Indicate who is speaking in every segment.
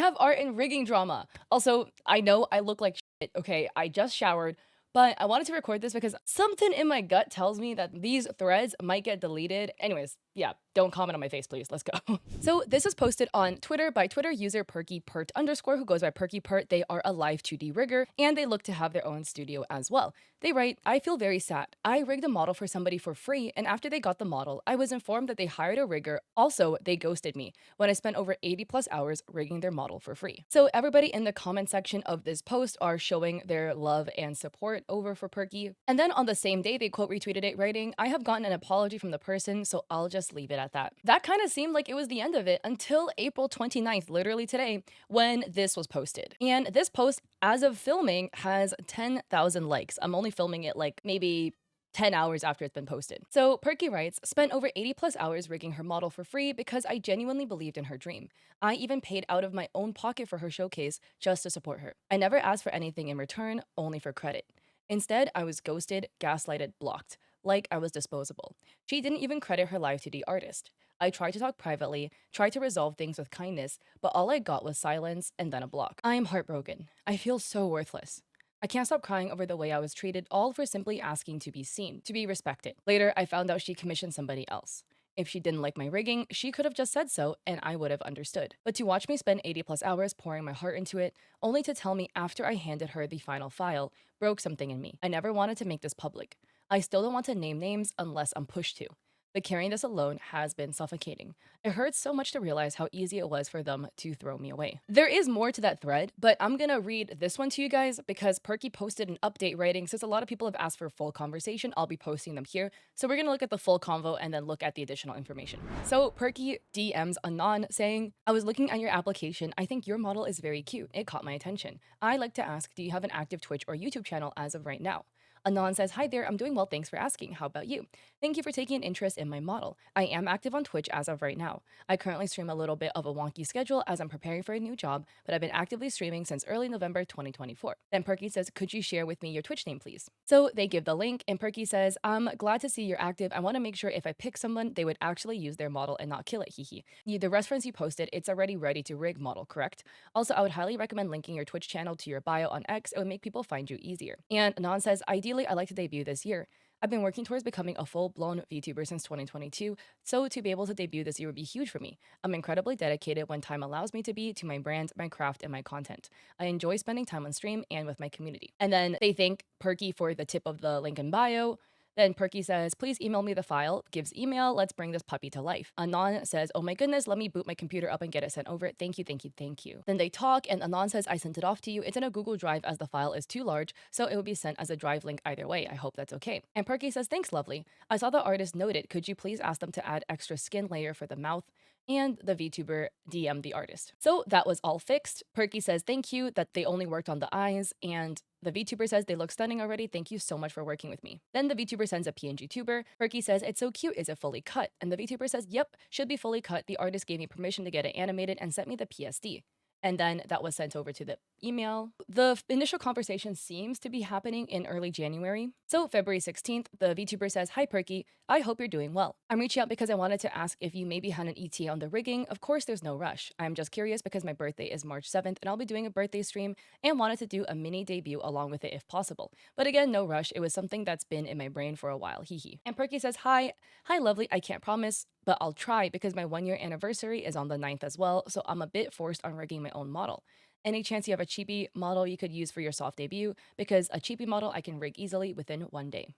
Speaker 1: have art and rigging drama. Also, I know I look like shit, okay? I just showered, but I wanted to record this because something in my gut tells me that these threads might get deleted. Anyways, yeah, don't comment on my face, please. Let's go. So this is posted on Twitter by Twitter user PerkyPert underscore, who goes by PerkyPert. They are a live 2D rigger, and they look to have their own studio as well. They write, I feel very sad. I rigged a model for somebody for free, and after they got the model, I was informed that they hired a rigger. Also, they ghosted me when I spent over 80 plus hours rigging their model for free. So everybody in the comment section of this post are showing their love and support over for Perky. And then on the same day, they quote retweeted it, writing, I have gotten an apology from the person, so I'll just leave it at that. That kind of seemed like it was the end of it until April 29th, literally today, when this was posted. And this post, as of filming, has 10,000 likes. I'm only filming it like maybe 10 hours after it's been posted. So Perky writes, spent over 80 plus hours rigging her model for free because I genuinely believed in her dream. I even paid out of my own pocket for her showcase just to support her. I never asked for anything in return, only for credit. Instead, I was ghosted, gaslighted, blocked, like I was disposable. She didn't even credit her live 2D artist. I tried to talk privately, tried to resolve things with kindness, but all I got was silence and then a block. I am heartbroken. I feel so worthless. I can't stop crying over the way I was treated, all for simply asking to be seen, to be respected. Later, I found out she commissioned somebody else. If she didn't like my rigging, she could have just said so and I would have understood. But to watch me spend 80 plus hours pouring my heart into it, only to tell me after I handed her the final file, broke something in me. I never wanted to make this public. I still don't want to name names unless I'm pushed to. But carrying this alone has been suffocating. It hurts so much to realize how easy it was for them to throw me away. There is more to that thread, but I'm gonna read this one to you guys because Perky posted an update writing. Since a lot of people have asked for a full conversation, I'll be posting them here. So we're gonna look at the full convo and then look at the additional information. So Perky DMs Anon saying, I was looking at your application. I think your model is very cute. It caught my attention. I like to ask, do you have an active Twitch or YouTube channel as of right now? Anon says, hi there, I'm doing well, thanks for asking. How about you? Thank you for taking an interest in my model. I am active on Twitch as of right now. I currently stream a little bit of a wonky schedule as I'm preparing for a new job, but I've been actively streaming since early November 2024. Then Perky says, could you share with me your Twitch name, please? So they give the link, and Perky says, I'm glad to see you're active. I want to make sure if I pick someone, they would actually use their model and not kill it, hehe. The reference you posted, it's already ready to rig model, correct? Also, I would highly recommend linking your Twitch channel to your bio on X. It would make people find you easier. And Anon says, ideally, I like to debut this year. I've been working towards becoming a full-blown VTuber since 2022, so to be able to debut this year would be huge for me. I'm incredibly dedicated when time allows me to be to my brand, my craft, and my content. I enjoy spending time on stream and with my community. And then they thank Perky for the tip of the link in bio. Then Perky says, please email me the file, gives email, let's bring this puppy to life. Anon says, oh my goodness, let me boot my computer up and get it sent over. Thank you, thank you, thank you. Then they talk, and Anon says, I sent it off to you. It's in a Google Drive as the file is too large, so it will be sent as a drive link either way. I hope that's okay. And Perky says, thanks, lovely. I saw the artist noted. Could you please ask them to add extra skin layer for the mouth? And the VTuber DM the artist. So that was all fixed. Perky says thank you, that they only worked on the eyes, and the VTuber says they look stunning already. Thank you so much for working with me. Then the VTuber sends a PNG tuber. Perky says, it's so cute. Is it fully cut? And the VTuber says, yep, should be fully cut. The artist gave me permission to get it animated and sent me the PSD. And then that was sent over to the email. The initial conversation seems to be happening in early January. So February 16th, the VTuber says, hi Perky, I hope you're doing well. I'm reaching out because I wanted to ask if you maybe had an ETA on the rigging. Of course, there's no rush. I'm just curious because my birthday is March 7th and I'll be doing a birthday stream and wanted to do a mini debut along with it if possible. But again, no rush. It was something that's been in my brain for a while, hehe. And Perky says, hi lovely, I can't promise, but I'll try because my 1 year anniversary is on the 9th as well, so I'm a bit forced on rigging my own model. Any chance you have a cheapie model you could use for your soft debut? Because a cheapie model I can rig easily within 1 day.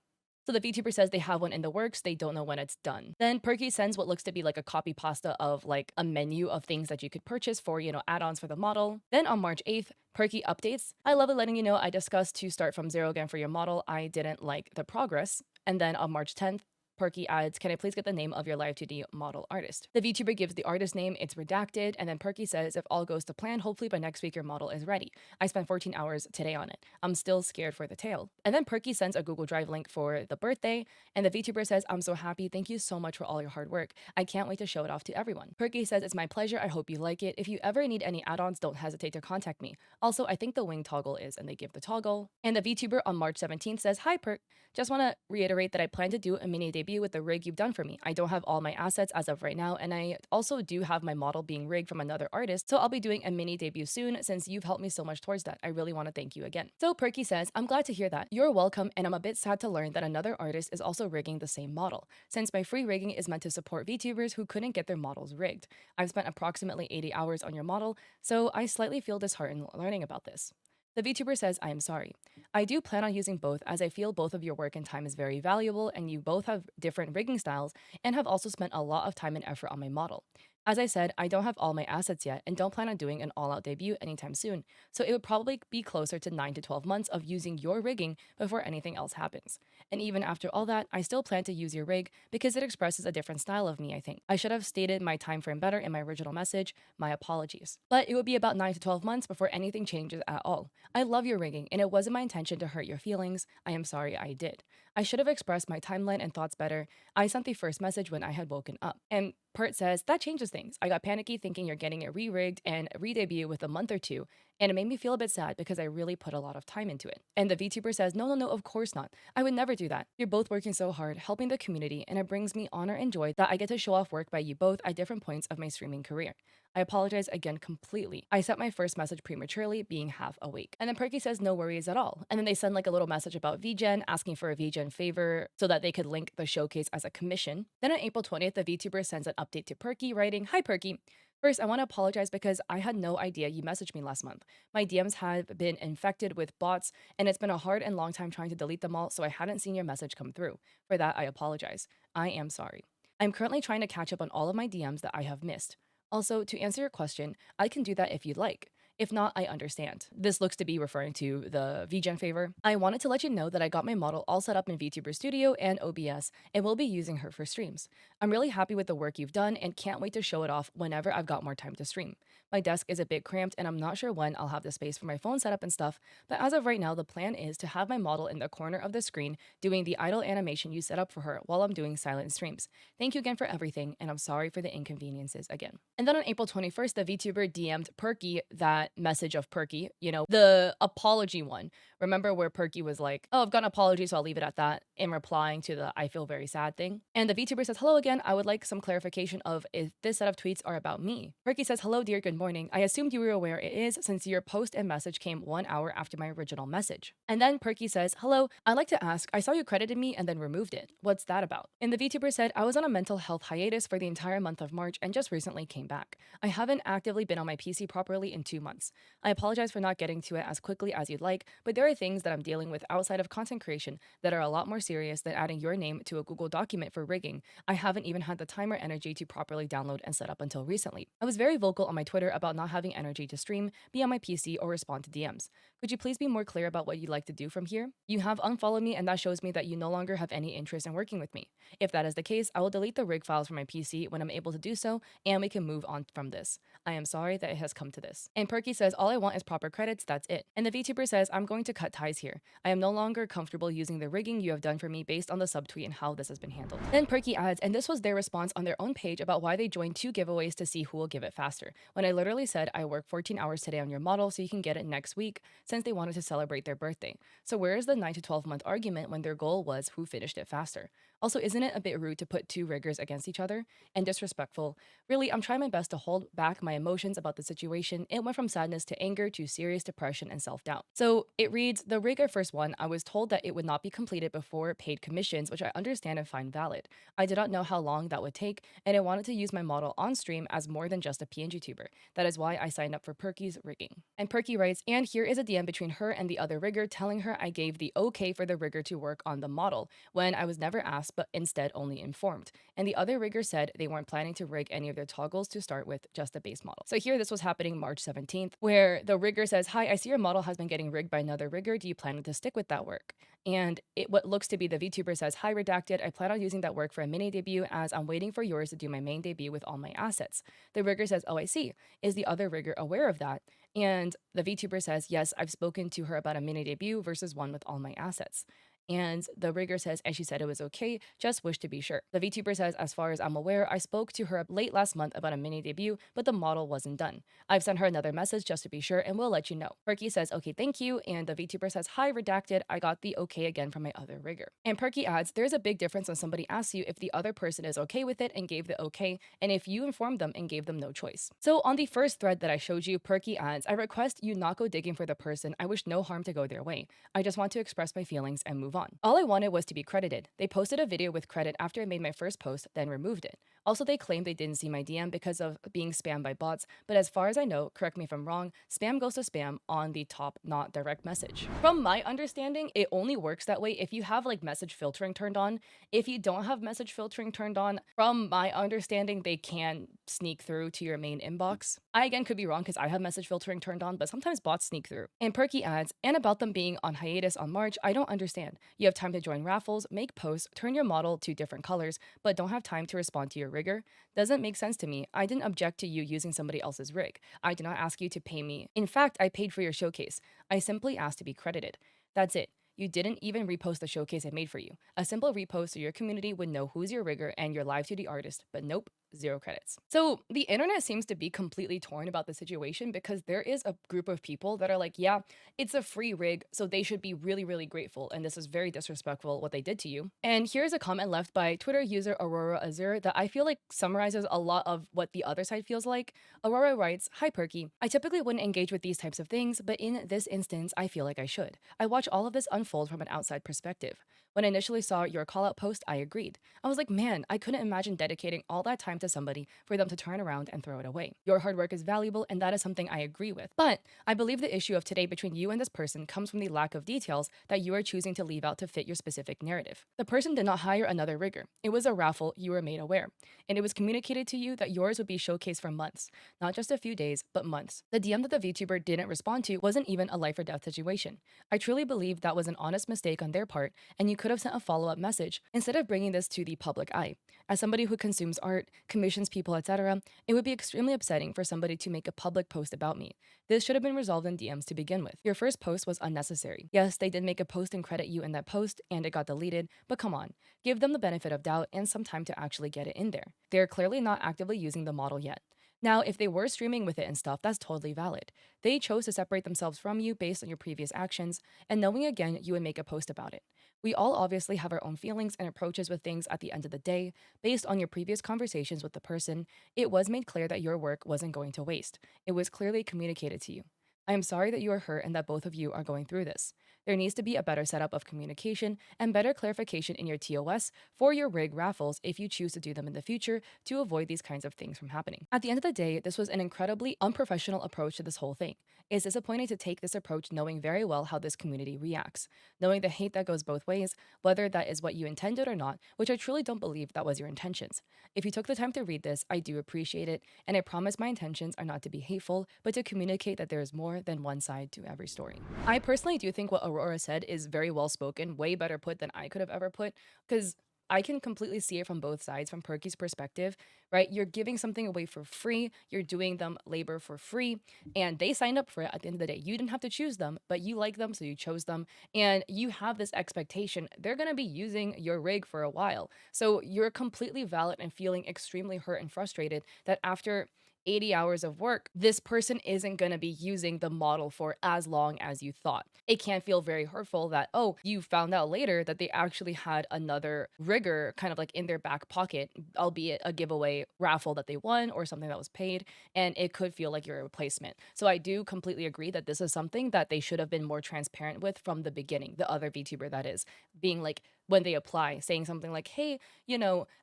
Speaker 1: So the VTuber says they have one in the works, they don't know when it's done. Then Perky sends what looks to be like a copy pasta of like a menu of things that you could purchase for, add-ons for the model. Then on March 8th, Perky updates, I love it letting you know I discussed to start from zero again for your model. I didn't like the progress. And then on March 10th, Perky adds, can I please get the name of your live 2D model artist? The VTuber gives the artist name, it's redacted, and then Perky says, if all goes to plan, hopefully by next week your model is ready. I spent 14 hours today on it. I'm still scared for the tail. And then Perky sends a Google Drive link for the birthday, and the VTuber says, I'm so happy, thank you so much for all your hard work. I can't wait to show it off to everyone. Perky says, it's my pleasure, I hope you like it. If you ever need any add-ons, don't hesitate to contact me. Also, I think the wing toggle is, and they give the toggle. And the VTuber on March 17th says, hi Perk, just want to reiterate that I plan to do a mini debut debut with the rig you've done for me. I don't have all my assets as of right now, and I also do have my model being rigged from another artist, so I'll be doing a mini debut soon since you've helped me so much towards that. I really want to thank you again. So Perky says, I'm glad to hear that. You're welcome, and I'm a bit sad to learn that another artist is also rigging the same model, since my free rigging is meant to support VTubers who couldn't get their models rigged. I've spent approximately 80 hours on your model, so I slightly feel disheartened learning about this. The VTuber says, I am sorry. I do plan on using both as I feel both of your work and time is very valuable and you both have different rigging styles and have also spent a lot of time and effort on my model. As I said, I don't have all my assets yet and don't plan on doing an all-out debut anytime soon, so it would probably be closer to 9 to 12 months of using your rigging before anything else happens. And even after all that, I still plan to use your rig because it expresses a different style of me, I think. I should have stated my time frame better in my original message, my apologies. But it would be about 9 to 12 months before anything changes at all. I love your rigging and it wasn't my intention to hurt your feelings. I am sorry I did. I should have expressed my timeline and thoughts better. I sent the first message when I had woken up. And Pert says, that changes things. I got panicky thinking you're getting it re-rigged and re-debut with a month or two, and it made me feel a bit sad because I really put a lot of time into it. And the VTuber says, no, of course not. I would never do that. You're both working so hard, helping the community, and it brings me honor and joy that I get to show off work by you both at different points of my streaming career. I apologize again completely. I sent my first message prematurely, being half awake. And then Perky says no worries at all. And then they send like a little message about VGen, asking for a VGen favor so that they could link the showcase as a commission. Then on April 20th, the VTuber sends an update to Perky, writing, Hi Perky. First, I want to apologize because I had no idea you messaged me last month. My DMs have been infected with bots, and it's been a hard and long time trying to delete them all, so I hadn't seen your message come through. For that, I apologize. I am sorry. I'm currently trying to catch up on all of my DMs that I have missed. Also, to answer your question, I can do that if you'd like. If not, I understand. This looks to be referring to the VGen favor. I wanted to let you know that I got my model all set up in VTuber Studio and OBS and will be using her for streams. I'm really happy with the work you've done and can't wait to show it off whenever I've got more time to stream. My desk is a bit cramped and I'm not sure when I'll have the space for my phone setup and stuff, but as of right now, the plan is to have my model in the corner of the screen doing the idle animation you set up for her while I'm doing silent streams. Thank you again for everything, and I'm sorry for the inconveniences again. And then on April 21st, the VTuber DM'd Perky that message of Perky, the apology one. Remember where Perky was like, oh, I've got an apology, so I'll leave it at that, in replying to the I feel very sad thing. And the VTuber says, hello again, I would like some clarification of if this set of tweets are about me. Perky says, hello dear, good morning. I assumed you were aware it is since your post and message came 1 hour after my original message. And then Perky says, hello, I'd like to ask, I saw you credited me and then removed it. What's that about? And the VTuber said, I was on a mental health hiatus for the entire month of March and just recently came back. I haven't actively been on my PC properly in 2 months. I apologize for not getting to it as quickly as you'd like, but there are things that I'm dealing with outside of content creation that are a lot more serious than adding your name to a Google document for rigging. I haven't even had the time or energy to properly download and set up until recently. I was very vocal on my Twitter about not having energy to stream, be on my PC, or respond to DMs. Could you please be more clear about what you'd like to do from here? You have unfollowed me and that shows me that you no longer have any interest in working with me. If that is the case, I will delete the rig files from my PC when I'm able to do so, and we can move on from this. I am sorry that it has come to this. And Perky says, all I want is proper credits, that's it. And the VTuber says, I'm going to cut ties here. I am no longer comfortable using the rigging you have done for me based on the subtweet and how this has been handled. Then Perky adds, and this was their response on their own page about why they joined 2 giveaways to see who will give it faster. When I literally said, I work 14 hours today on your model so you can get it next week, since they wanted to celebrate their birthday. So where is the 9 to 12 month argument when their goal was who finished it faster? Also, isn't it a bit rude to put 2 riggers against each other? And disrespectful. Really, I'm trying my best to hold back my emotions about the situation. It went from sadness to anger to serious depression and self-doubt. So it reads, the rig I first won, I was told that it would not be completed before paid commissions, which I understand and find valid. I did not know how long that would take, and I wanted to use my model on stream as more than just a PNG tuber. That is why I signed up for Perky's rigging. And Perky writes, and here is a DM between her and the other rigger telling her I gave the okay for the rigger to work on the model, when I was never asked but instead only informed. And the other rigger said they weren't planning to rig any of their toggles to start with, just a base model. So here this was happening March 17th, where the rigger says, hi, I see your model has been getting rigged by another rigger. Do you plan to stick with that work? And what looks to be the VTuber says, hi, redacted. I plan on using that work for a mini debut as I'm waiting for yours to do my main debut with all my assets. The rigger says, oh, I see. Is the other rigger aware of that? And the VTuber says, yes, I've spoken to her about a mini debut versus one with all my assets. And the rigger says, and she said it was okay, just wish to be sure. The VTuber says, as far as I'm aware, I spoke to her late last month about a mini debut, but the model wasn't done. I've sent her another message just to be sure, and we'll let you know. Perky says, okay, thank you. And the VTuber says, hi, redacted. I got the okay again from my other rigger. And Perky adds, there's a big difference when somebody asks you if the other person is okay with it and gave the okay, and if you informed them and gave them no choice. So on the first thread that I showed you, Perky adds, I request you not go digging for the person. I wish no harm to go their way. I just want to express my feelings and move on. All I wanted was to be credited. They posted a video with credit after I made my first post, then removed it. Also, they claimed they didn't see my DM because of being spammed by bots, but as far as I know, correct me if I'm wrong, spam goes to spam on the top, not direct message. From my understanding, it only works that way if you have like message filtering turned on. If you don't have message filtering turned on, from my understanding, they can sneak through to your main inbox. I again could be wrong because I have message filtering turned on, but sometimes bots sneak through. And Perky adds, and about them being on hiatus on March, I don't understand. You have time to join raffles, make posts, turn your model to different colors, but don't have time to respond to your rigger? Doesn't make sense to me. I didn't object to you using somebody else's rig. I did not ask you to pay me. In fact, I paid for your showcase. I simply asked to be credited. That's it. You didn't even repost the showcase I made for you. A simple repost so your community would know who's your rigger and your live 2D artist, but nope, 0 credits. So the internet seems to be completely torn about the situation because there is a group of people that are like, yeah, it's a free rig, so they should be really, really grateful, and this is very disrespectful what they did to you. And here's a comment left by Twitter user Aurora Azure that I feel like summarizes a lot of what the other side feels like. Aurora writes, hi Perky, I typically wouldn't engage with these types of things, but in this instance, I feel like I should. I watch all of this unfold from an outside perspective. When I initially saw your call out post, I agreed. I was like, man, I couldn't imagine dedicating all that time to somebody for them to turn around and throw it away. Your hard work is valuable, and that is something I agree with. But I believe the issue of today between you and this person comes from the lack of details that you are choosing to leave out to fit your specific narrative. The person did not hire another rigger. It was a raffle, you were made aware. And it was communicated to you that yours would be showcased for months. Not just a few days, but months. The DM that the VTuber didn't respond to wasn't even a life or death situation. I truly believe that was an honest mistake on their part, and you could have sent a follow-up message instead of bringing this to the public eye. As somebody who consumes art, commissions people, etc., it would be extremely upsetting for somebody to make a public post about me. This should have been resolved in DMs to begin with. Your first post was unnecessary. Yes, they did make a post and credit you in that post, and it got deleted, but come on, give them the benefit of doubt and some time to actually get it in there. They're clearly not actively using the model yet. Now, if they were streaming with it and stuff, that's totally valid. They chose to separate themselves from you based on your previous actions, and knowing again you would make a post about it. We all obviously have our own feelings and approaches with things at the end of the day. Based on your previous conversations with the person, it was made clear that your work wasn't going to waste. It was clearly communicated to you. I am sorry that you are hurt and that both of you are going through this. There needs to be a better setup of communication and better clarification in your TOS for your rig raffles if you choose to do them in the future to avoid these kinds of things from happening. At the end of the day, this was an incredibly unprofessional approach to this whole thing. It's disappointing to take this approach knowing very well how this community reacts, knowing the hate that goes both ways, whether that is what you intended or not, which I truly don't believe that was your intentions. If you took the time to read this, I do appreciate it, and I promise my intentions are not to be hateful, but to communicate that there is more than one side to every story. I personally do think what Aurora said is very well spoken, way better put than I could have ever put, because I can completely see it from both sides, from Perky's perspective, right? You're giving something away for free, you're doing them labor for free, and they signed up for it at the end of the day. You didn't have to choose them, but you like them, so you chose them, and you have this expectation they're gonna be using your rig for a while. So you're completely valid and feeling extremely hurt and frustrated that after 80 hours of work, this person isn't going to be using the model for as long as you thought. It can feel very hurtful that, oh, you found out later that they actually had another rigger kind of like in their back pocket, albeit a giveaway raffle that they won or something that was paid, and it could feel like you're a replacement. So I do completely agree that this is something that they should have been more transparent with from the beginning, the other VTuber that is, being like, when they apply, saying something like, hey,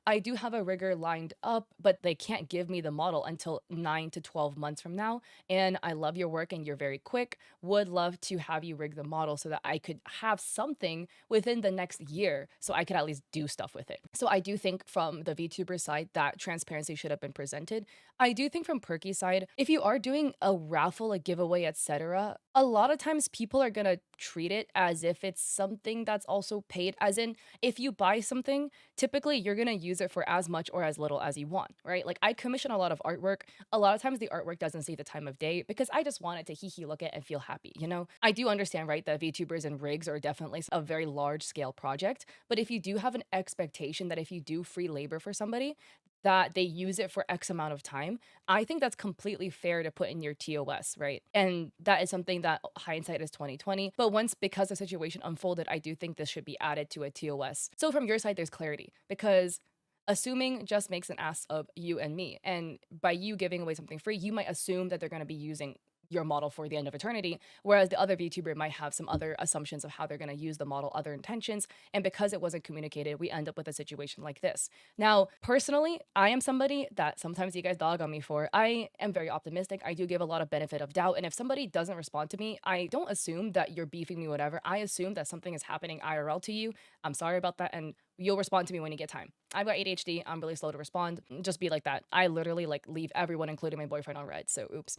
Speaker 1: I do have a rigger lined up, but they can't give me the model until 9 to 12 months from now. And I love your work and you're very quick. Would love to have you rig the model so that I could have something within the next year so I could at least do stuff with it. So I do think from the VTuber side that transparency should have been presented. I do think from Perky's side, if you are doing a raffle, a giveaway, etc., a lot of times people are gonna treat it as if it's something that's also paid. As in, if you buy something, typically you're gonna use it for as much or as little as you want, right? Like I commission a lot of artwork. A lot of times the artwork doesn't see the time of day because I just want it to hee hee look at and feel happy, you know? I do understand, right, that VTubers and rigs are definitely a very large scale project, but if you do have an expectation that if you do free labor for somebody, that they use it for X amount of time, I think that's completely fair to put in your TOS, right? And that is something that hindsight is 2020. But once because the situation unfolded, I do think this should be added to a TOS. So from your side, there's clarity because assuming just makes an ass of you and me. And by you giving away something free, you might assume that they're going to be using your model for the end of eternity, whereas the other VTuber might have some other assumptions of how they're going to use the model, other intentions, and because it wasn't communicated, we end up with a situation like this. Now, personally, I am somebody that sometimes you guys dog on me for. I am very optimistic. I do give a lot of benefit of doubt, and if somebody doesn't respond to me, I don't assume that you're beefing me, whatever. I assume that something is happening IRL to you. I'm sorry about that, and you'll respond to me when you get time. I've got ADHD. I'm really slow to respond. Just be like that. I literally like leave everyone, including my boyfriend, on red. So oops.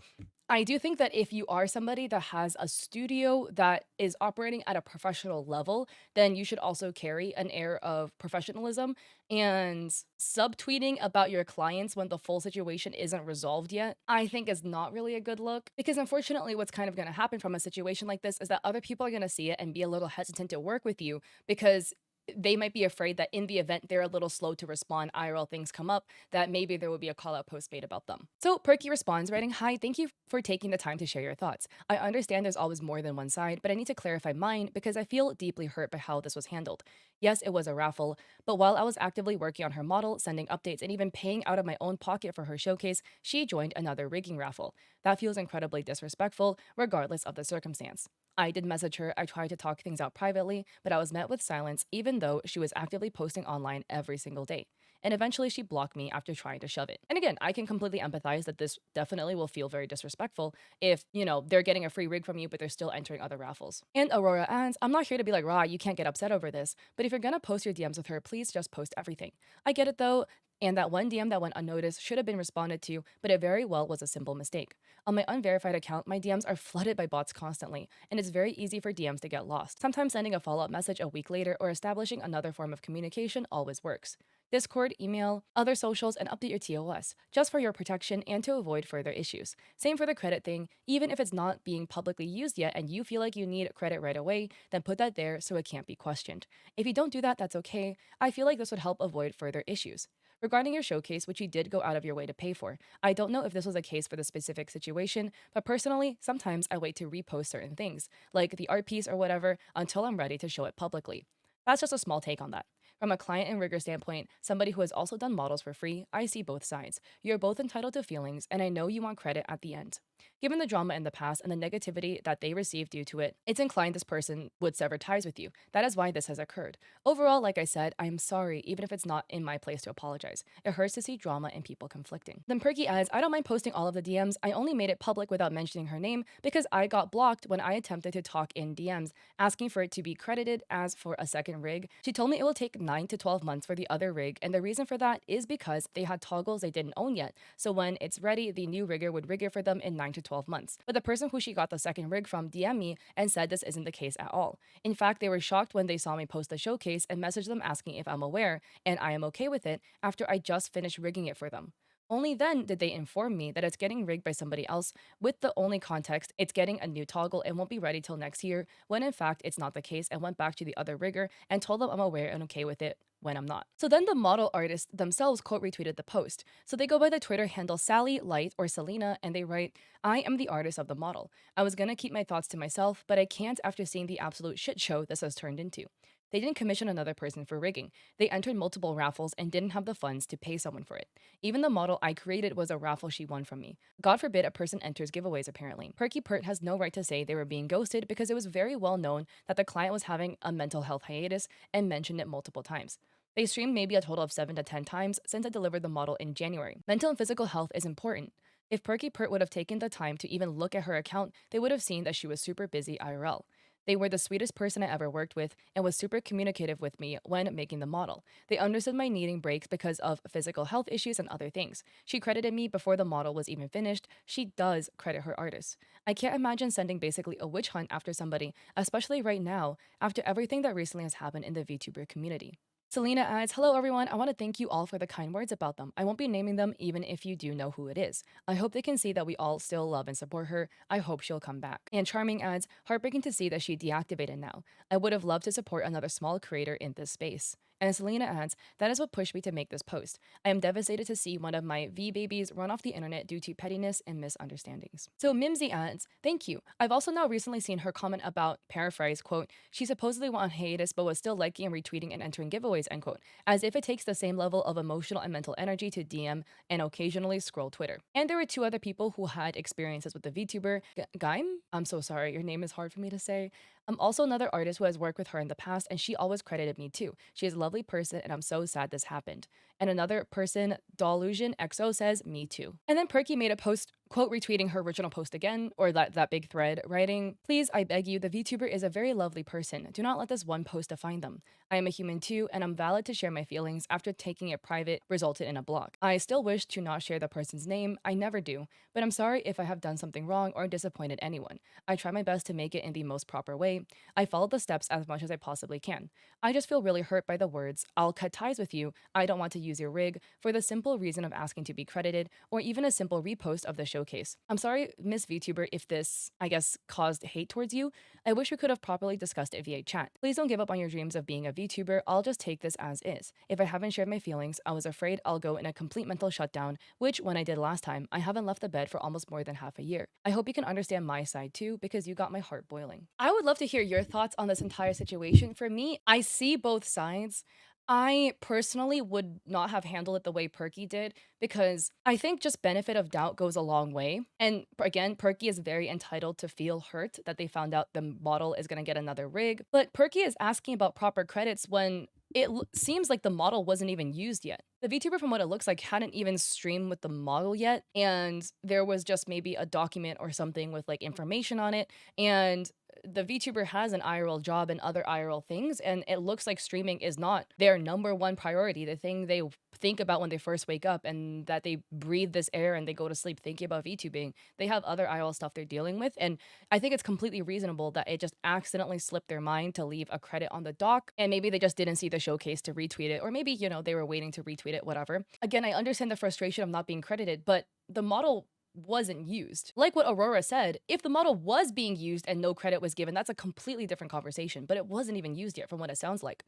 Speaker 1: I do think that if you are somebody that has a studio that is operating at a professional level, then you should also carry an air of professionalism and subtweeting about your clients when the full situation isn't resolved yet, I think is not really a good look. Because unfortunately, what's kind of going to happen from a situation like this is that other people are going to see it and be a little hesitant to work with you because they might be afraid that in the event they're a little slow to respond, IRL things come up, that maybe there will be a call out post made about them. So Perky responds, writing, "Hi, thank you for taking the time to share your thoughts. I understand there's always more than one side, but I need to clarify mine because I feel deeply hurt by how this was handled. Yes, it was a raffle, but while I was actively working on her model, sending updates, and even paying out of my own pocket for her showcase, she joined another rigging raffle. That feels incredibly disrespectful, regardless of the circumstance. I did message her. I tried to talk things out privately, but I was met with silence even though she was actively posting online every single day. And eventually she blocked me after trying to shove it." And again, I can completely empathize that this definitely will feel very disrespectful if, they're getting a free rig from you, but they're still entering other raffles. And Aurora adds, "I'm not here to be like, rah, you can't get upset over this, but if you're gonna post your DMs with her, please just post everything. I get it though, and that one DM that went unnoticed should have been responded to, but it very well was a simple mistake. On my unverified account, my DMs are flooded by bots constantly, and it's very easy for DMs to get lost. Sometimes sending a follow-up message a week later or establishing another form of communication always works. Discord, email, other socials, and update your TOS, just for your protection and to avoid further issues. Same for the credit thing, even if it's not being publicly used yet and you feel like you need credit right away, then put that there so it can't be questioned. If you don't do that, that's okay. I feel like this would help avoid further issues. Regarding your showcase, which you did go out of your way to pay for, I don't know if this was a case for the specific situation, but personally, sometimes I wait to repost certain things, like the art piece or whatever, until I'm ready to show it publicly. That's just a small take on that. From a client and rigger standpoint, somebody who has also done models for free, I see both sides. You're both entitled to feelings, and I know you want credit at the end. Given the drama in the past and the negativity that they received due to it, it's inclined this person would sever ties with you. That is why this has occurred. Overall, like I said, I am sorry, even if it's not in my place to apologize. It hurts to see drama and people conflicting." Then Perky adds, "I don't mind posting all of the DMs. I only made it public without mentioning her name because I got blocked when I attempted to talk in DMs, asking for it to be credited as for a second rig. She told me it will take 9 to 12 months for the other rig, and the reason for that is because they had toggles they didn't own yet. So when it's ready, the new rigger would rig it for them in 9 to 12 months. But the person who she got the second rig from DM'd me and said this isn't the case at all. In fact, they were shocked when they saw me post the showcase and messaged them asking if I'm aware and I am okay with it after I just finished rigging it for them. Only then did they inform me that it's getting rigged by somebody else with the only context it's getting a new toggle and won't be ready till next year, when in fact it's not the case, and went back to the other rigger and told them I'm aware and okay with it when I'm not." So then the model artists themselves quote retweeted the post. So they go by the Twitter handle Sally, Light, or Selena, and they write, "I am the artist of the model. I was gonna keep my thoughts to myself, but I can't after seeing the absolute shit show this has turned into. They didn't commission another person for rigging. They entered multiple raffles and didn't have the funds to pay someone for it. Even the model I created was a raffle she won from me. God forbid a person enters giveaways, apparently. Perky Pert has no right to say they were being ghosted because it was very well known that the client was having a mental health hiatus and mentioned it multiple times. They streamed maybe a total of 7 to 10 times since I delivered the model in January. Mental and physical health is important. If Perky Pert would have taken the time to even look at her account, they would have seen that she was super busy IRL. They were the sweetest person I ever worked with and was super communicative with me when making the model. They understood my needing breaks because of physical health issues and other things. She credited me before the model was even finished. She does credit her artists. I can't imagine sending basically a witch hunt after somebody, especially right now, after everything that recently has happened in the VTuber community. Selena adds, hello everyone, I want to thank you all for the kind words about them. I won't be naming them even if you do know who it is. I hope they can see that we all still love and support her. I hope she'll come back. And Charming adds, heartbreaking to see that she deactivated now. I would have loved to support another small creator in this space. And Selena adds, that is what pushed me to make this post. I am devastated to see one of my V babies run off the internet due to pettiness and misunderstandings. So Mimsy adds, thank you. I've also now recently seen her comment about, paraphrase, quote, she supposedly went on hiatus but was still liking and retweeting and entering giveaways, end quote, as if it takes the same level of emotional and mental energy to DM and occasionally scroll Twitter. And there were two other people who had experiences with the VTuber, Gaim? I'm so sorry, your name is hard for me to say. I'm also another artist who has worked with her in the past, and she always credited me too. She is a lovely person, and I'm so sad this happened. And another person, Delusion XO, says, me too. And then Perky made a post, quote, retweeting her original post again, or that big thread, writing, please, I beg you, the VTuber is a very lovely person. Do not let this one post define them. I am a human too, and I'm valid to share my feelings after taking it private resulted in a block. I still wish to not share the person's name, I never do, but I'm sorry if I have done something wrong or disappointed anyone. I try my best to make it in the most proper way. I followed the steps as much as I possibly can. I just feel really hurt by the words, I'll cut ties with you, I don't want to use your rig, for the simple reason of asking to be credited, or even a simple repost of the showcase. I'm sorry, Miss VTuber, if this, I guess, caused hate towards you. I wish we could have properly discussed it via chat. Please don't give up on your dreams of being a VTuber, I'll just take this as is. If I haven't shared my feelings, I was afraid I'll go in a complete mental shutdown, which, when I did last time, I haven't left the bed for almost more than half a year. I hope you can understand my side too, because you got my heart boiling. I would love to hear your thoughts on this entire situation. For me, I see both sides. I personally would not have handled it the way Perky did because I think just benefit of doubt goes a long way. And again, Perky is very entitled to feel hurt that they found out the model is going to get another rig. But Perky is asking about proper credits when it seems like the model wasn't even used yet. The VTuber, from what it looks like, hadn't even streamed with the model yet, and there was just maybe a document or something with like information on it, and the VTuber has an IRL job and other IRL things, and it looks like streaming is not their number one priority, the thing they think about when they first wake up and that they breathe this air and they go to sleep thinking about VTubing. They have other IRL stuff they're dealing with, and I think it's completely reasonable that it just accidentally slipped their mind to leave a credit on the doc, and maybe they just didn't see the showcase to retweet it, or maybe, you know, they were waiting to retweet it, whatever. Again, I understand the frustration of not being credited, but the model wasn't used. Like what Aurora said, if the model was being used and no credit was given, that's a completely different conversation, but it wasn't even used yet from what it sounds like.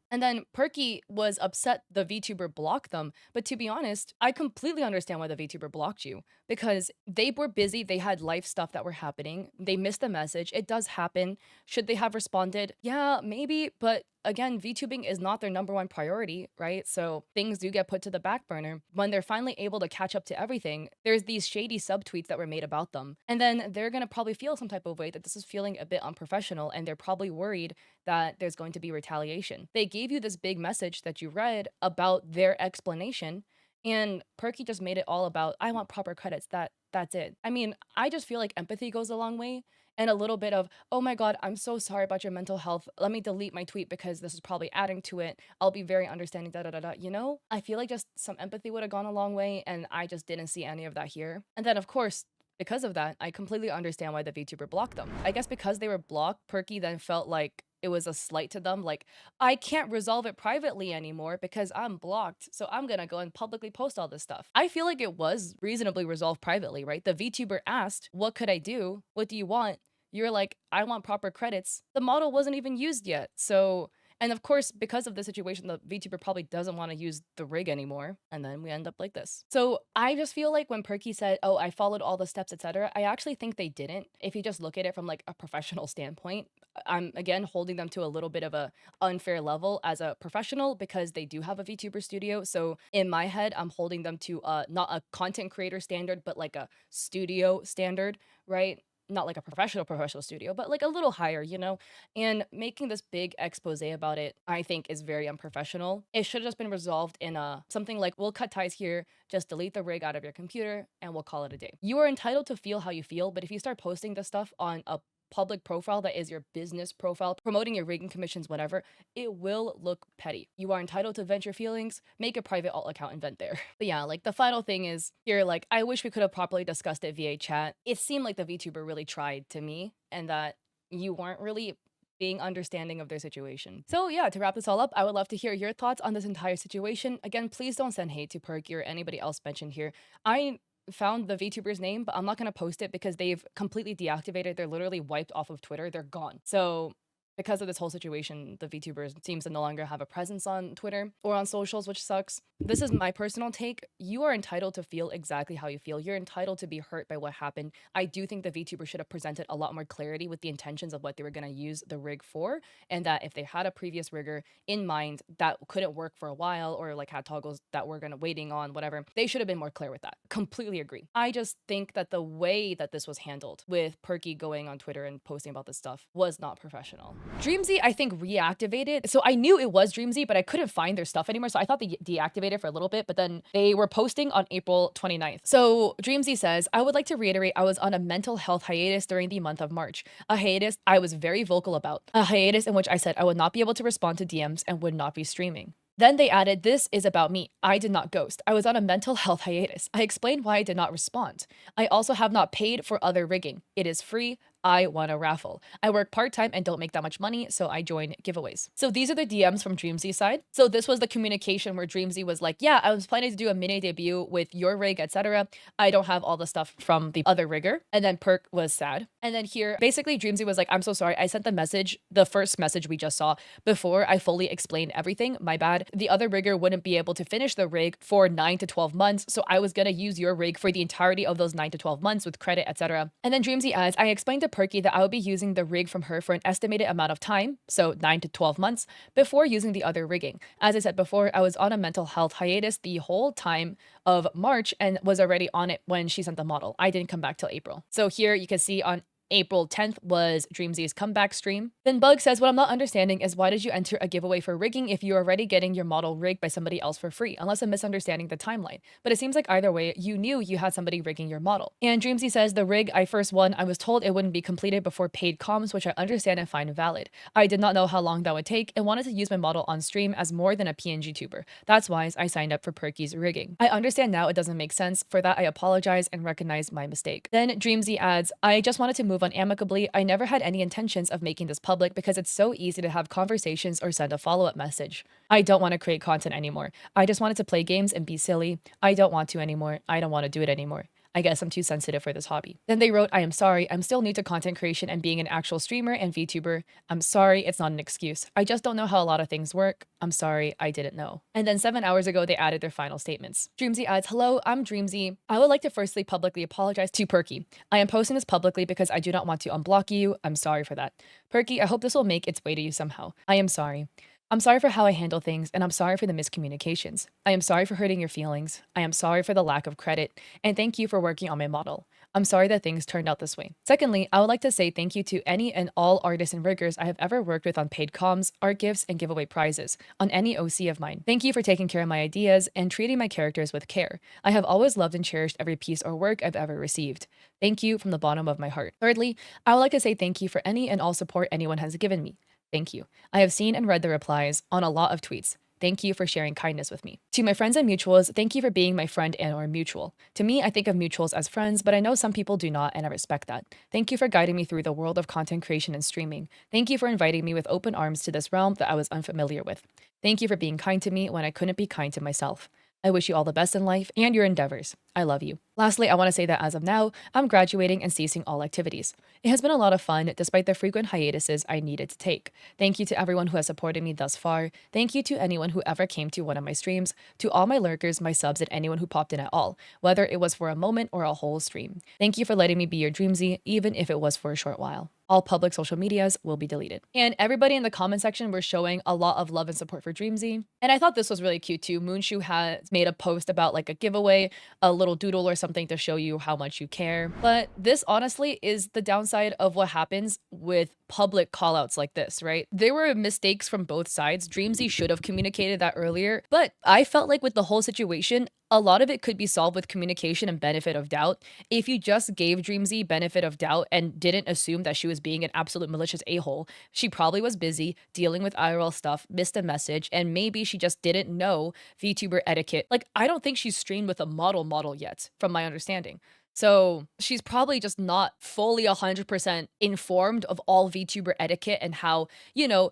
Speaker 1: And then Perky was upset the VTuber blocked them. But to be honest, I completely understand why the VTuber blocked you because they were busy. They had life stuff that were happening. They missed the message. It does happen. Should they have responded? Yeah, maybe. But again, VTubing is not their number one priority, right? So things do get put to the back burner. When they're finally able to catch up to everything, there's these shady subtweets that were made about them. And then they're going to probably feel some type of way that this is feeling a bit unprofessional. And they're probably worried that there's going to be retaliation. They gave you this big message that you read about their explanation, and Perky just made it all about, I want proper credits. That's it. I mean, I just feel like empathy goes a long way, and a little bit of, oh my god, I'm so sorry about your mental health. Let me delete my tweet because this is probably adding to it. I'll be very understanding, da da da da. You know, I feel like just some empathy would have gone a long way, and I just didn't see any of that here. And then, of course, because of that, I completely understand why the VTuber blocked them. I guess because they were blocked, Perky then felt like it was a slight to them, like, I can't resolve it privately anymore because I'm blocked, so I'm gonna go and publicly post all this stuff. I feel like it was reasonably resolved privately, right? The VTuber asked, what could I do? What do you want? You're like, I want proper credits. The model wasn't even used yet, so... And of course, because of the situation, the VTuber probably doesn't want to use the rig anymore, and then we end up like this. So I just feel like when Perky said, oh, I followed all the steps, etc., I actually think they didn't. If you just look at it from like a professional standpoint, I'm again holding them to a little bit of a unfair level as a professional because they do have a VTuber studio. So in my head, I'm holding them to not a content creator standard, but like a studio standard, right? Not like a professional studio, but like a little higher, you know? And making this big expose about it, I think is very unprofessional. It should have just been resolved in something like, we'll cut ties here, just delete the rig out of your computer, and we'll call it a day. You are entitled to feel how you feel, but if you start posting this stuff on a public profile that is your business profile, promoting your rigging commissions, whatever, it will look petty. You are entitled to vent your feelings, make a private alt account and vent there. But yeah, like the final thing is here, like I wish we could have properly discussed it via chat. It seemed like the VTuber really tried to me and that you weren't really being understanding of their situation. So yeah, to wrap this all up, I would love to hear your thoughts on this entire situation. Again, please don't send hate to Perky or anybody else mentioned here. I found the VTuber's name, but I'm not going to post it because they've completely deactivated. They're literally wiped off of Twitter. They're gone. So because of this whole situation, the VTuber seems to no longer have a presence on Twitter or on socials, which sucks. This is my personal take. You are entitled to feel exactly how you feel. You're entitled to be hurt by what happened. I do think the VTuber should have presented a lot more clarity with the intentions of what they were going to use the rig for, and that if they had a previous rigger in mind that couldn't work for a while or like had toggles that were going to waiting on, whatever, they should have been more clear with that. Completely agree. I just think that the way that this was handled with Perky going on Twitter and posting about this stuff was not professional. Dreamzy, I think, reactivated. So I knew it was Dreamzy, but I couldn't find their stuff anymore. So I thought they deactivated for a little bit, but then they were posting on April 29th. So Dreamzy says, I would like to reiterate I was on a mental health hiatus during the month of March. A hiatus I was very vocal about. A hiatus in which I said I would not be able to respond to DMs and would not be streaming. Then they added, this is about me. I did not ghost. I was on a mental health hiatus. I explained why I did not respond. I also have not paid for other rigging. It is free. I won a raffle. I work part-time and don't make that much money, so I join giveaways. So these are the DMs from Dreamzy's side. So this was the communication where Dreamzy was like, yeah, I was planning to do a mini debut with your rig, etc. I don't have all the stuff from the other rigger. And then Perk was sad. And then here, basically Dreamzy was like, I'm so sorry. I sent the message, the first message we just saw, before I fully explained everything. My bad. The other rigger wouldn't be able to finish the rig for 9 to 12 months. So I was going to use your rig for the entirety of those 9 to 12 months with credit, etc. And then Dreamzy adds, I explained to Perky that I would be using the rig from her for an estimated amount of time, so 9 to 12 months, before using the other rigging. As I said before, I was on a mental health hiatus the whole time of March and was already on it when she sent the model. I didn't come back till April. So here you can see on April 10th was Dreamzy's comeback stream. Then Bug says, what I'm not understanding is why did you enter a giveaway for rigging if you're already getting your model rigged by somebody else for free, unless I'm misunderstanding the timeline. But it seems like either way, you knew you had somebody rigging your model. And Dreamzy says, the rig I first won, I was told it wouldn't be completed before paid comms, which I understand and find valid. I did not know how long that would take and wanted to use my model on stream as more than a PNG tuber. That's why I signed up for Perky's rigging. I understand now it doesn't make sense. For that, I apologize and recognize my mistake. Then Dreamzy adds, I just wanted to move on amicably. I never had any intentions of making this public because it's so easy to have conversations or send a follow-up message. I don't want to create content anymore. I just wanted to play games and be silly. I don't want to anymore. I don't want to do it anymore. I guess I'm too sensitive for this hobby. Then they wrote, I am sorry. I'm still new to content creation and being an actual streamer and VTuber. I'm sorry. It's not an excuse. I just don't know how a lot of things work. I'm sorry. I didn't know. And then 7 hours ago, they added their final statements. Dreamzy adds, hello, I'm Dreamzy. I would like to firstly publicly apologize to Perky. I am posting this publicly because I do not want to unblock you. I'm sorry for that. Perky, I hope this will make its way to you somehow. I am sorry. I'm sorry for how I handle things, and I'm sorry for the miscommunications. I am sorry for hurting your feelings. I am sorry for the lack of credit, and thank you for working on my model. I'm sorry that things turned out this way. Secondly, I would like to say thank you to any and all artists and riggers I have ever worked with on paid comms, art gifts, and giveaway prizes, on any OC of mine. Thank you for taking care of my ideas and treating my characters with care. I have always loved and cherished every piece or work I've ever received. Thank you from the bottom of my heart. Thirdly, I would like to say thank you for any and all support anyone has given me. Thank you. I have seen and read the replies on a lot of tweets. Thank you for sharing kindness with me. To my friends and mutuals, thank you for being my friend and or mutual. To me, I think of mutuals as friends, but I know some people do not, and I respect that. Thank you for guiding me through the world of content creation and streaming. Thank you for inviting me with open arms to this realm that I was unfamiliar with. Thank you for being kind to me when I couldn't be kind to myself. I wish you all the best in life and your endeavors. I love you. Lastly, I want to say that as of now, I'm graduating and ceasing all activities. It has been a lot of fun despite the frequent hiatuses I needed to take. Thank you to everyone who has supported me thus far. Thank you to anyone who ever came to one of my streams, to all my lurkers, my subs, and anyone who popped in at all, whether it was for a moment or a whole stream. Thank you for letting me be your Dreamzy, even if it was for a short while. All public social medias will be deleted. And everybody in the comment section were showing a lot of love and support for Dreamzy. And I thought this was really cute too. Moonshu has made a post about like a giveaway, a little doodle or something to show you how much you care. But this honestly is the downside of what happens with public callouts like this, right? There were mistakes from both sides. Dreamzy should have communicated that earlier, but I felt like with the whole situation, a lot of it could be solved with communication and benefit of doubt. If you just gave Dreamzy benefit of doubt and didn't assume that she was being an absolute malicious a-hole, she probably was busy dealing with IRL stuff, missed a message, and maybe she just didn't know VTuber etiquette. Like, I don't think she's streamed with a model yet, from my understanding. So she's probably just not fully 100% informed of all VTuber etiquette and how,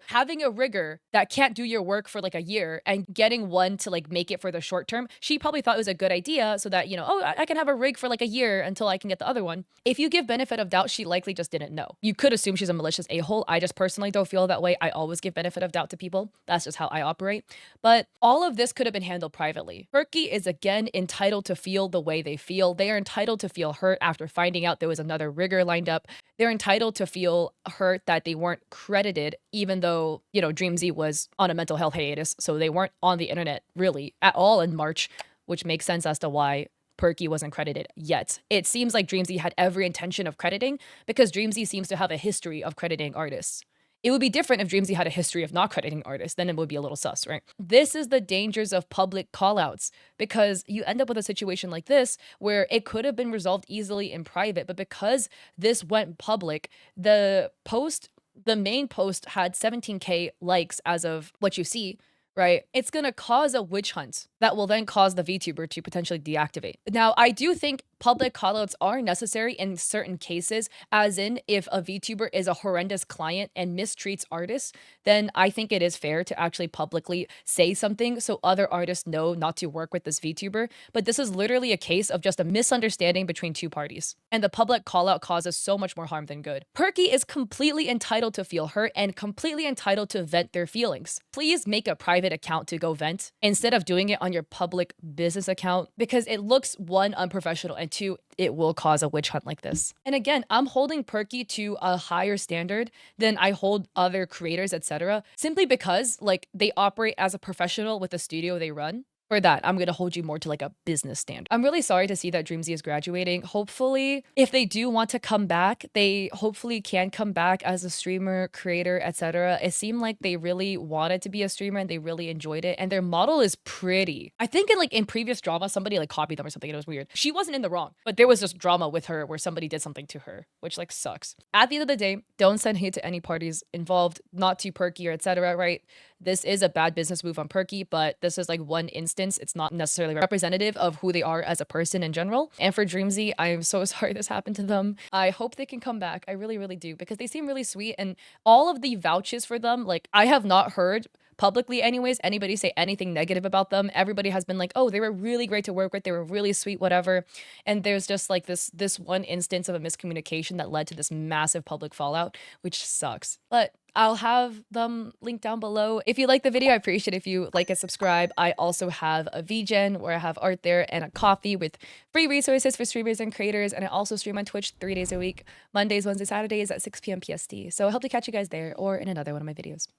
Speaker 1: having a rigger that can't do your work for like a year and getting one to like make it for the short term, she probably thought it was a good idea so that, oh, I can have a rig for like a year until I can get the other one. If you give benefit of doubt, she likely just didn't know. You could assume she's a malicious a-hole. I just personally don't feel that way. I always give benefit of doubt to people. That's just how I operate. But all of this could have been handled privately. Perky is again entitled to feel the way they feel. They are entitled to feel hurt after finding out there was another rigger lined up. They're entitled to feel hurt that they weren't credited, even though, Dreamzy was on a mental health hiatus. So they weren't on the internet really at all in March, which makes sense as to why Perky wasn't credited yet. It seems like Dreamzy had every intention of crediting because Dreamzy seems to have a history of crediting artists. It would be different if Dreamzy had a history of not crediting artists, then it would be a little sus, right? This is the dangers of public callouts because you end up with a situation like this where it could have been resolved easily in private, but because this went public, the main post had 17K likes as of what you see, right? It's gonna cause a witch hunt that will then cause the VTuber to potentially deactivate. Now, I do think public callouts are necessary in certain cases, as in if a VTuber is a horrendous client and mistreats artists, then I think it is fair to actually publicly say something so other artists know not to work with this VTuber. But this is literally a case of just a misunderstanding between two parties. And the public callout causes so much more harm than good. Perky is completely entitled to feel hurt and completely entitled to vent their feelings. Please make a private account to go vent instead of doing it on your public business account because it looks, one, unprofessional, and two, it will cause a witch hunt like this. And again, I'm holding Perky to a higher standard than I hold other creators, etc. Simply because like they operate as a professional with the studio they run. For that, I'm going to hold you more to like a business standard. I'm really sorry to see that Dreamzy is graduating. Hopefully, if they do want to come back, they hopefully can come back as a streamer, creator, etc. It seemed like they really wanted to be a streamer and they really enjoyed it. And their model is pretty. I think in previous drama, somebody like copied them or something. It was weird. She wasn't in the wrong, but there was just drama with her where somebody did something to her, which like sucks. At the end of the day, don't send hate to any parties involved, not to Perky or etc. Right? This is a bad business move on Perky, but this is like one instance. It's not necessarily representative of who they are as a person in general. And for Dreamzy, I'm so sorry this happened to them. I hope they can come back. I really, really do, because they seem really sweet. And all of the vouches for them, like I have not heard publicly anyways anybody say anything negative about them. Everybody has been like, oh, they were really great to work with, they were really sweet, whatever. And there's just like this one instance of a miscommunication that led to this massive public fallout, which sucks. But I'll have them linked down below. If you like the video, I appreciate it if you like and subscribe. I also have a VGen where I have art there and a coffee with free resources for streamers and creators. And I also stream on Twitch 3 days a week, Mondays, Wednesdays, Saturdays at 6 p.m. PST. So I hope to catch you guys there or in another one of my videos.